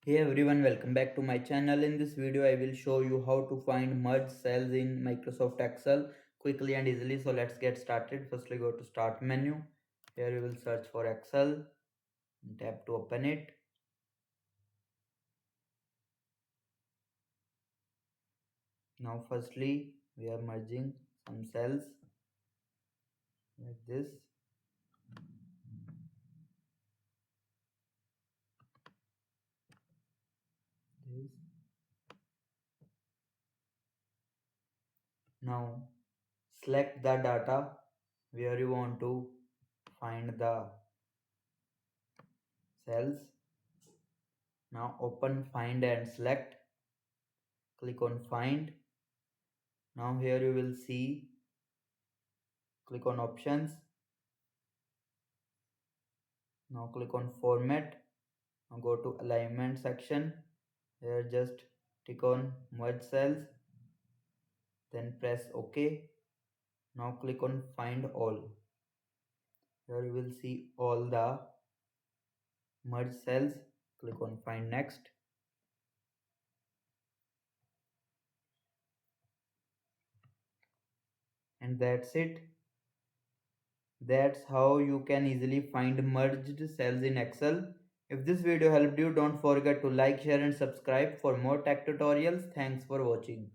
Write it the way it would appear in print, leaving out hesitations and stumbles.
Hey everyone, welcome back to my channel. In this video, I will show you how to find merged cells in Microsoft Excel quickly and easily. So let's get started. Firstly, go to Start menu. Here you will search for Excel. Tap to open it. Now, firstly, we are merging some cells like this. This. Now, select the data where you want to find the cells. Now, open Find and select. Click on Find. Now, here you will see. Click on Options. Now click on Format. Now go to Alignment section. Here just tick on Merge Cells. Then press OK. Now click on Find All. Here you will see all the merged cells. Click on Find Next. And that's it. That's how you can easily find merged cells in Excel. If this video helped you, don't forget to like, share and subscribe for more tech tutorials. Thanks for watching.